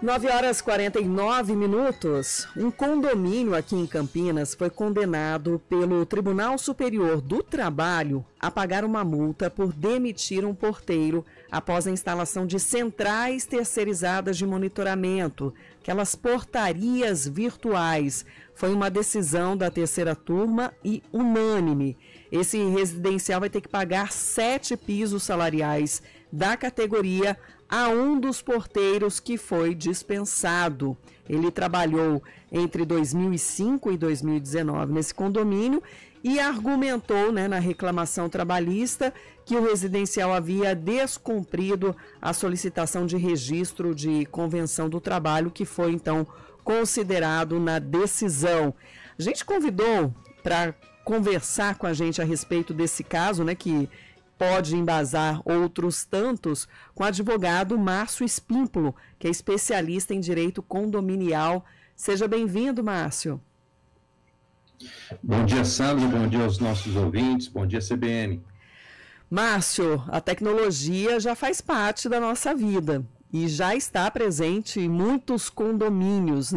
9h49. Um condomínio aqui em Campinas foi condenado pelo Tribunal Superior do Trabalho a pagar uma multa por demitir um porteiro após a instalação de centrais terceirizadas de monitoramento, aquelas portarias virtuais. Foi uma decisão da terceira turma e unânime. Esse residencial vai ter que pagar 7 pisos salariais da categoria a um dos porteiros que foi dispensado. Ele trabalhou entre 2005 e 2019 nesse condomínio e argumentou, na reclamação trabalhista, que o residencial havia descumprido a solicitação de registro de convenção do trabalho, que foi então considerado na decisão. A gente convidou para conversar com a gente a respeito desse caso, que pode embasar outros tantos, com o advogado Márcio Espímpolo, que é especialista em direito condominial. Seja bem-vindo, Márcio. Bom dia, Sandro. Bom dia aos nossos ouvintes. Bom dia, CBN. Márcio, a tecnologia já faz parte da nossa vida e já está presente em muitos condomínios,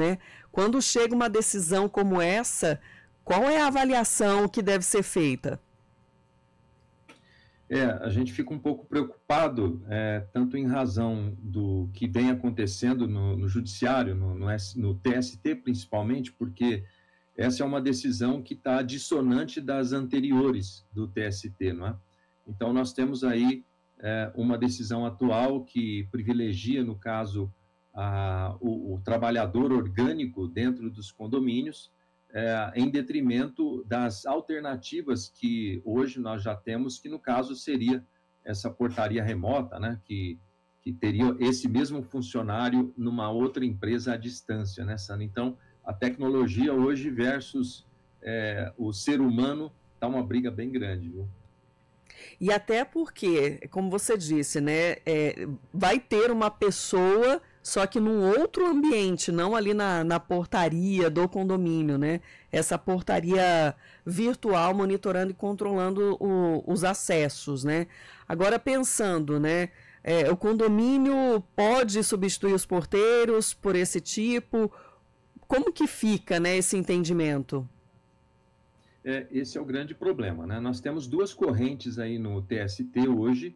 Quando chega uma decisão como essa, qual é a avaliação que deve ser feita? A gente fica um pouco preocupado, tanto em razão do que vem acontecendo no judiciário, no TST principalmente, porque essa é uma decisão que está dissonante das anteriores do TST, não é? Então, nós temos aí uma decisão atual que privilegia, no caso, o trabalhador orgânico dentro dos condomínios, em detrimento das alternativas que hoje nós já temos, que no caso seria essa portaria remota, que teria esse mesmo funcionário numa outra empresa à distância, Sandra? Então, a tecnologia hoje versus o ser humano está uma briga bem grande, viu? E até porque, como você disse, vai ter uma pessoa, só que num outro ambiente, não ali na portaria do condomínio, Essa portaria virtual monitorando e controlando os acessos, Agora pensando, o condomínio pode substituir os porteiros por esse tipo? Como que fica, esse entendimento? Esse é o grande problema, Nós temos duas correntes aí no TST hoje.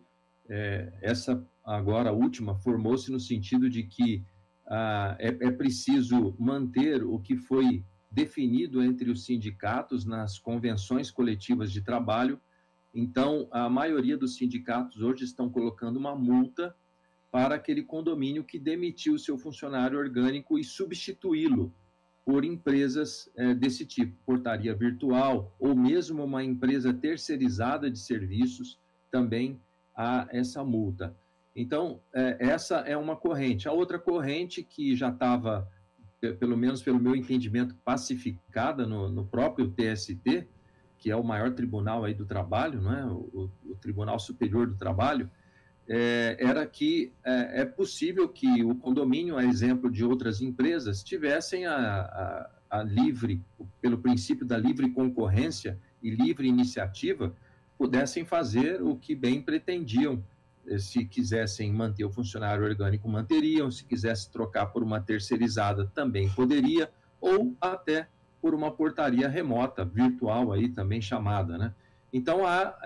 Essa agora, a última, formou-se no sentido de que é preciso manter o que foi definido entre os sindicatos nas convenções coletivas de trabalho. Então, a maioria dos sindicatos hoje estão colocando uma multa para aquele condomínio que demitiu o seu funcionário orgânico e substituí-lo por empresas desse tipo, portaria virtual, ou mesmo uma empresa terceirizada de serviços, também há essa multa. Então, essa é uma corrente. A outra corrente, que já estava, pelo menos pelo meu entendimento, pacificada no próprio TST, que é o maior tribunal aí do trabalho, o Tribunal Superior do Trabalho, era que é possível que o condomínio, a exemplo de outras empresas, tivessem pelo princípio da livre concorrência e livre iniciativa, pudessem fazer o que bem pretendiam. Se quisessem manter o funcionário orgânico, manteriam. Se quisesse trocar por uma terceirizada, também poderia, ou até por uma portaria remota, virtual aí também chamada, Então, há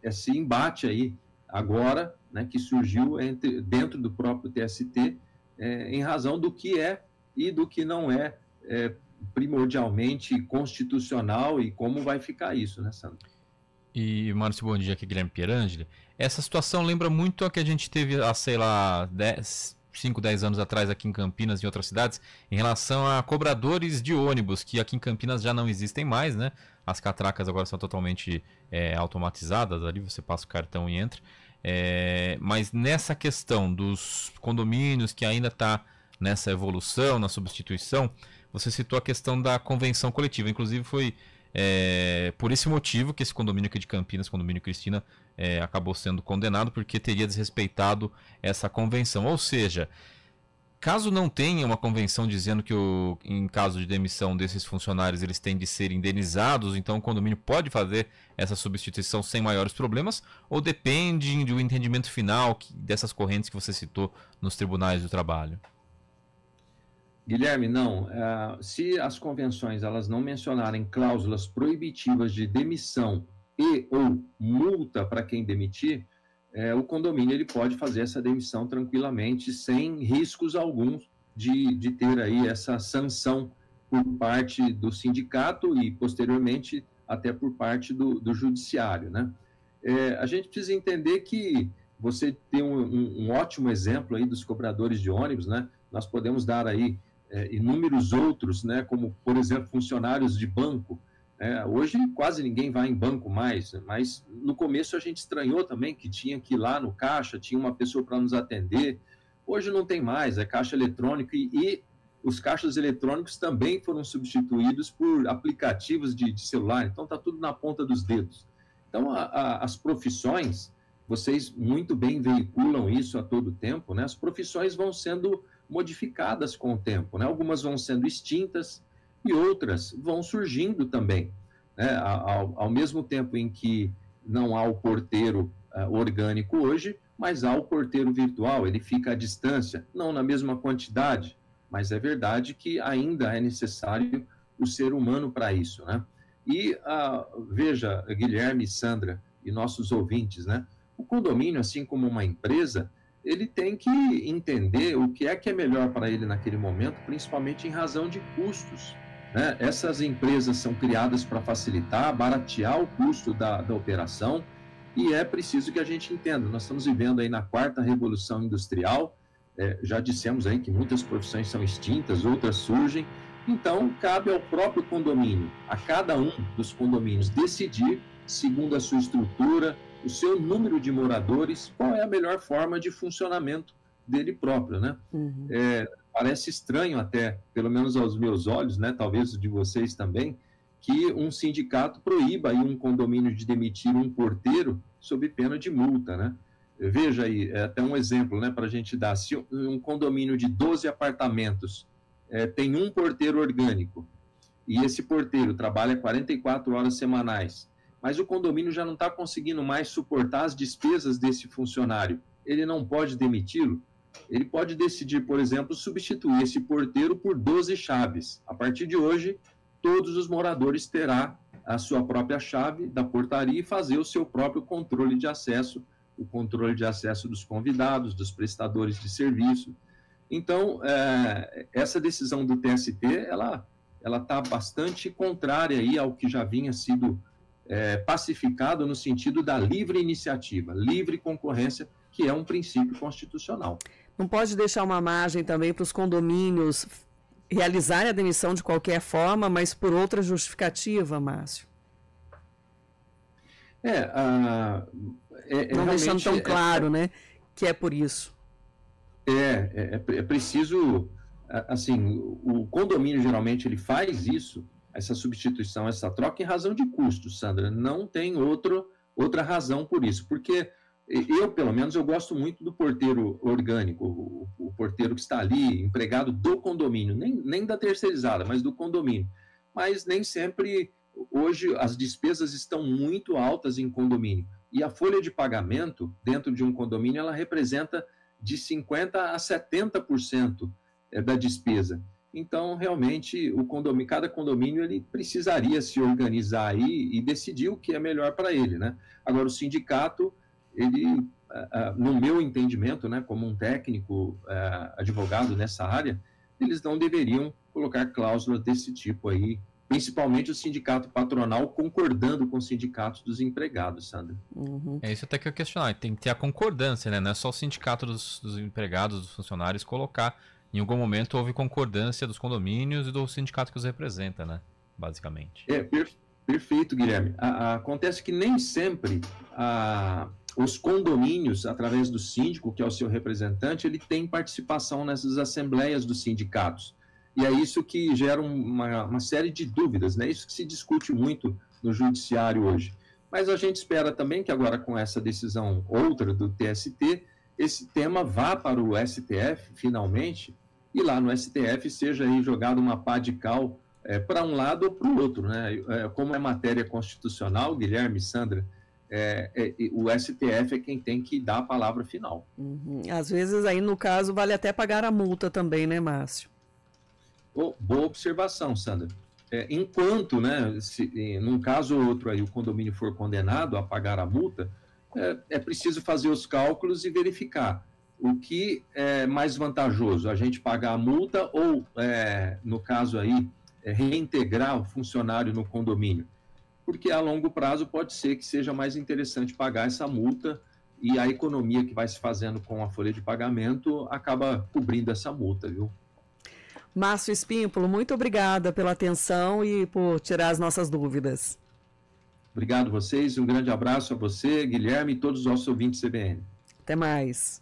esse embate aí, agora, que surgiu dentro do próprio TST, em razão do que é e do que não é, primordialmente constitucional, e como vai ficar isso, Sandro? E, Márcio, bom dia, aqui é Guilherme Pierangeli. Essa situação lembra muito a que a gente teve há, 5, 10 anos atrás aqui em Campinas e em outras cidades, em relação a cobradores de ônibus, que aqui em Campinas já não existem mais, As catracas agora são totalmente automatizadas, ali você passa o cartão e entra. Mas nessa questão dos condomínios que ainda está nessa evolução, na substituição, você citou a questão da convenção coletiva. Inclusive foi por esse motivo que esse condomínio aqui de Campinas, condomínio Cristina, acabou sendo condenado, porque teria desrespeitado essa convenção. Ou seja, Caso não tenha uma convenção dizendo que em caso de demissão desses funcionários eles têm de ser indenizados, então o condomínio pode fazer essa substituição sem maiores problemas, ou depende do entendimento final dessas correntes que você citou nos tribunais do trabalho? Guilherme, não. Se as convenções elas não mencionarem cláusulas proibitivas de demissão e ou multa para quem demitir, o condomínio ele pode fazer essa demissão tranquilamente, sem riscos alguns de ter aí essa sanção por parte do sindicato e, posteriormente, até por parte do judiciário, né? A gente precisa entender que você tem um ótimo exemplo aí dos cobradores de ônibus, né? Nós podemos dar aí inúmeros outros, né? Como, por exemplo, funcionários de banco. Hoje quase ninguém vai em banco mais, mas no começo a gente estranhou também que tinha que ir lá no caixa, tinha uma pessoa para nos atender. Hoje não tem mais, é caixa eletrônico e os caixas eletrônicos também foram substituídos por aplicativos de celular, então está tudo na ponta dos dedos. Então as profissões, vocês muito bem veiculam isso a todo tempo, né? As profissões vão sendo modificadas com o tempo, né? Algumas vão sendo extintas, e outras vão surgindo também, né? Ao mesmo tempo em que não há o porteiro orgânico hoje, mas há o porteiro virtual, ele fica à distância, não na mesma quantidade, mas é verdade que ainda é necessário o ser humano para isso, né? E veja, Guilherme, Sandra e nossos ouvintes, né? O condomínio, assim como uma empresa, ele tem que entender o que é melhor para ele naquele momento, principalmente em razão de custos. Essas empresas são criadas para facilitar, baratear o custo da operação, e é preciso que a gente entenda. Nós estamos vivendo aí na 4ª Revolução Industrial, já dissemos aí que muitas profissões são extintas, outras surgem, então cabe ao próprio condomínio, a cada um dos condomínios, decidir, segundo a sua estrutura, o seu número de moradores, qual é a melhor forma de funcionamento dele próprio, né? Uhum. Parece estranho até, pelo menos aos meus olhos, né, talvez de vocês também, que um sindicato proíba aí um condomínio de demitir um porteiro sob pena de multa, né? Veja aí, até um exemplo, né, para a gente dar. Se um condomínio de 12 apartamentos tem um porteiro orgânico e esse porteiro trabalha 44 horas semanais, mas o condomínio já não está conseguindo mais suportar as despesas desse funcionário, ele não pode demiti-lo? Ele pode decidir, por exemplo, substituir esse porteiro por 12 chaves. A partir de hoje, todos os moradores terão a sua própria chave da portaria e fazer o seu próprio controle de acesso, o controle de acesso dos convidados, dos prestadores de serviço. Então, essa decisão do TST, ela está bastante contrária aí ao que já vinha sido pacificado no sentido da livre iniciativa, livre concorrência, que é um princípio constitucional. Não pode deixar uma margem também para os condomínios realizarem a demissão de qualquer forma, mas por outra justificativa, Márcio? Não deixando tão claro, né, que é por isso. É preciso, assim, o condomínio geralmente ele faz isso, essa substituição, essa troca em razão de custo, Sandra, não tem outra razão por isso, porque eu, pelo menos, eu gosto muito do porteiro orgânico, o porteiro que está ali, empregado do condomínio, nem da terceirizada, mas do condomínio. Mas nem sempre, hoje, as despesas estão muito altas em condomínio. E a folha de pagamento, dentro de um condomínio, ela representa de 50% a 70% da despesa. Então, realmente, cada condomínio ele precisaria se organizar aí e decidir o que é melhor para ele, né? Agora, o sindicato, ele, no meu entendimento, né, como um técnico advogado nessa área, eles não deveriam colocar cláusulas desse tipo aí, principalmente o sindicato patronal concordando com os sindicatos dos empregados, Sandra. Uhum. É isso até que eu questionar, tem que ter a concordância, né? Não é só o sindicato dos empregados, dos funcionários colocar. Em algum momento houve concordância dos condomínios e do sindicato que os representa, né? Basicamente. Perfeito, Guilherme. Acontece que nem sempre os condomínios, através do síndico, que é o seu representante, ele tem participação nessas assembleias dos sindicatos. E é isso que gera uma série de dúvidas, né? Isso que se discute muito no judiciário hoje. Mas a gente espera também que agora, com essa decisão outra do TST, esse tema vá para o STF, finalmente, e lá no STF seja aí jogado uma pá de cal para um lado ou para o outro, né? Como é matéria constitucional, Guilherme, Sandra, o STF é quem tem que dar a palavra final. Uhum. Às vezes aí no caso vale até pagar a multa também, né, Márcio? Boa observação, Sandra. Enquanto, né, num caso ou outro aí o condomínio for condenado a pagar a multa, é preciso fazer os cálculos e verificar o que é mais vantajoso, a gente pagar a multa ou, no caso aí, reintegrar o funcionário no condomínio. Porque a longo prazo pode ser que seja mais interessante pagar essa multa e a economia que vai se fazendo com a folha de pagamento acaba cobrindo essa multa, viu? Márcio Espímpolo, muito obrigada pela atenção e por tirar as nossas dúvidas. Obrigado a vocês, um grande abraço a você, Guilherme, e todos os nossos ouvintes CBN. Até mais.